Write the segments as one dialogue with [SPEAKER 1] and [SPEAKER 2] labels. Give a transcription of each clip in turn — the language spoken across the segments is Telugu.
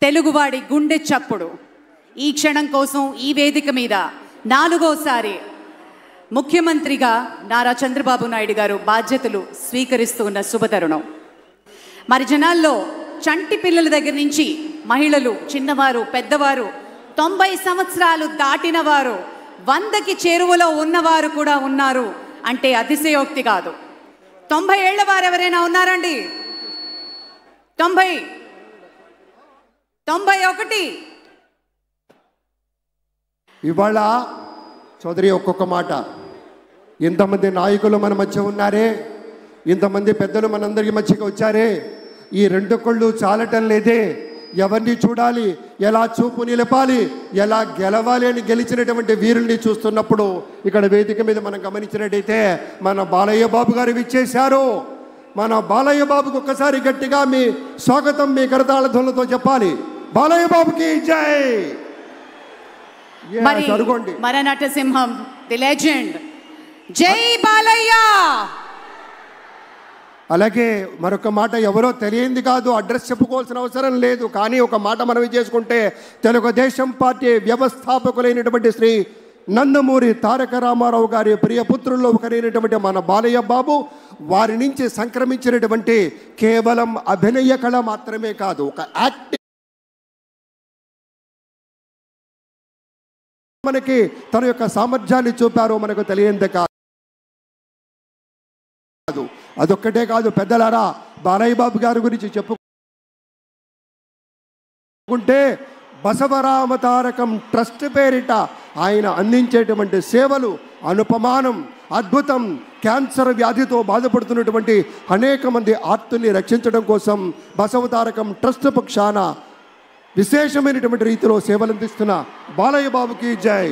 [SPEAKER 1] తెలుగువాడి గుండె చప్పుడు. ఈ క్షణం కోసం ఈ వేదిక మీద 4వసారి ముఖ్యమంత్రిగా నారా చంద్రబాబు నాయుడు గారు బాధ్యతలు స్వీకరిస్తున్న శుభతరుణం. మరి జనాల్లో చంటి పిల్లల దగ్గర నుంచి మహిళలు, చిన్నవారు, పెద్దవారు, 90 సంవత్సరాలు దాటిన వారు, 100కి చేరువలో ఉన్నవారు కూడా ఉన్నారు అంటే అతిశయోక్తి కాదు. 90 ఏళ్ల వారు ఎవరైనా ఉన్నారండి? 90, 91.
[SPEAKER 2] ఇవాళ చౌదరి ఒక్కొక్క మాట, ఇంతమంది నాయకులు మన మధ్య ఉన్నారే, ఇంతమంది పెద్దలు మనందరి మధ్యకి వచ్చారే, ఈ 2 కళ్ళు చాలటం లేదే, ఎవరిని చూడాలి, ఎలా చూపు నిలపాలి, ఎలా గెలవాలి అని గెలిచినటువంటి వీరుల్ని చూస్తున్నప్పుడు ఇక్కడ వేదిక మీద మనం గమనించినట్టయితే మన బాలయ్య బాబు గారు విచ్చేశారు. మన బాలయ్య బాబుకు ఒక్కసారి గట్టిగా మీ స్వాగతం మీ కరతాళ ధ్వనులతో చెప్పాలి. బాలయ్య బాబుకి జై.
[SPEAKER 1] మన నటసింహం, ది లెజెండ్, జై బాలయ్య.
[SPEAKER 2] అలాగే మరొక మాట, ఎవరో తెలియంది కాదు, అడ్రస్ చెప్పుకోవాల్సిన అవసరం లేదు, కానీ ఒక మాట మనం చేసుకుంటే తెలుగుదేశం పార్టీ వ్యవస్థాపకులైనటువంటి శ్రీ నందమూరి తారక రామారావు గారి ప్రియపుత్రుల్లో ఒకరైనటువంటి మన బాలయ్య బాబు, వారి నుంచి సంక్రమించినటువంటి కేవలం అభినయ కళ మాత్రమే కాదు, ఒక యాక్టింగ్ మనకి తన యొక్క సామర్థ్యాన్ని చూపారో మనకు తెలియందే కాదు. అదొక్కటే కాదు పెద్దలారా, బాలయ్య బాబు గారి గురించి చెప్పుకుంటే బసవరామ తారకం ట్రస్ట్ పేరిట ఆయన అందించేటువంటి సేవలు అనుపమానం, అద్భుతం. క్యాన్సర్ వ్యాధితో బాధపడుతున్నటువంటి అనేక మంది ఆర్తుల్ని రక్షించడం కోసం బసవతారకం ట్రస్ట్ పక్షాన విశేషమైనటువంటి రీతిలో సేవలు అందిస్తున్న బాలయ్య బాబుకి జై.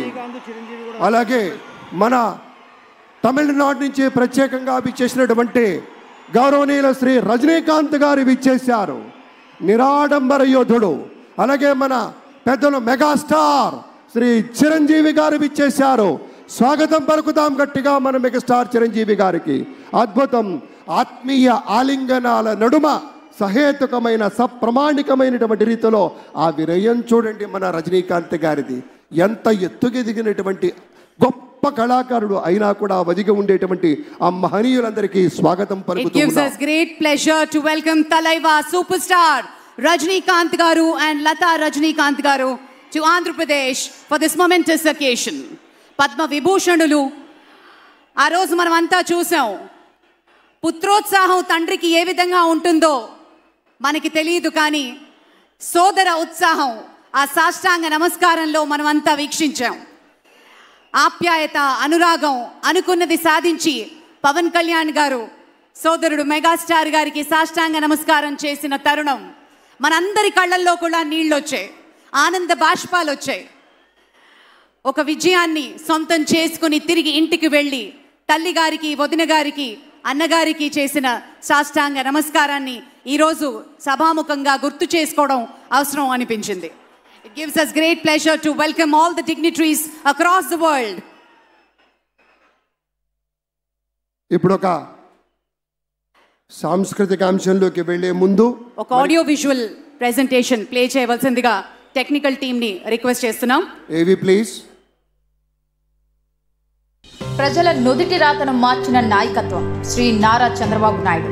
[SPEAKER 2] అలాగే మన తమిళనాడు నుంచి ప్రత్యేకంగా విచ్చేసినటువంటి గౌరవనీయుల శ్రీ రజనీకాంత్ గారు విచ్చేశారు, నిరాడంబర యోధుడు. అలాగే మన పెద్దలు మెగాస్టార్ శ్రీ చిరంజీవి గారు విచ్చేశారు. స్వాగతం పలుకుతాం గట్టిగా మన మెగాస్టార్ చిరంజీవి గారికి. అద్భుతం. ఆత్మీయ ఆలింగనాల నడుమ సహేతుకమైన సప్రమాణికమైనటువంటి రీతిలో ఆ విరయం చూడండి మన రజనీకాంత్ గారిది. ఎంత ఎత్తుకెదిగినటువంటి గొప్ప కళాకారుడు అయినా కూడా వదిగి ఉండేటువంటి ఆ మహనీయులందరికీ స్వాగతం పలుకుతున్నాం.
[SPEAKER 1] It gives us great pleasure to welcome Talaiva superstar Rajinikanth garu and Lata Rajinikanth garu to Andhra Pradesh for this momentous occasion. Padma Vibhushanulu ఆ రోజు మనం అంతా చూసాం. పుత్రోత్సాహం తండ్రికి ఏ విధంగా ఉంటుందో మనకి తెలియదు, కానీ సోదర ఉత్సాహం ఆ సాష్టాంగ నమస్కారంలో మనం అంతా వీక్షించాం. ఆప్యాయత, అనురాగం, అనుకున్నది సాధించి పవన్ కళ్యాణ్ గారు సోదరుడు మెగాస్టార్ గారికి సాష్టాంగ నమస్కారం చేసిన తరుణం మనందరి కళ్ళల్లో కూడా నీళ్ళు వచ్చాయి, ఆనంద బాష్పాలు వచ్చాయి. ఒక విజయాన్ని సొంతం చేసుకుని తిరిగి ఇంటికి వెళ్ళి తల్లి గారికి, వదిన గారికి, అన్నగారికి చేసిన సాష్టాంగ నమస్కారాన్ని ఈరోజు సభాముఖంగా గుర్తు చేసుకోవడం అవసరం అనిపించింది. It gives us great pleasure to welcome all the dignitaries across the world.
[SPEAKER 2] ఇప్పుడు ఒక సాంస్కృతిక అంశంలోకి వెళ్లే ముందు
[SPEAKER 1] ఒక ఆడియో విజువల్ ప్రెజెంటేషన్ ప్లే చేయవలసిందిగా టెక్నికల్ టీమ్ ని రిక్వెస్ట్ చేస్తున్నాం.
[SPEAKER 2] ఏవి ప్లీజ్.
[SPEAKER 3] ప్రజల నుదిటి రాతను మార్చిన నాయకత్వం శ్రీ నారా చంద్రబాబు నాయుడు.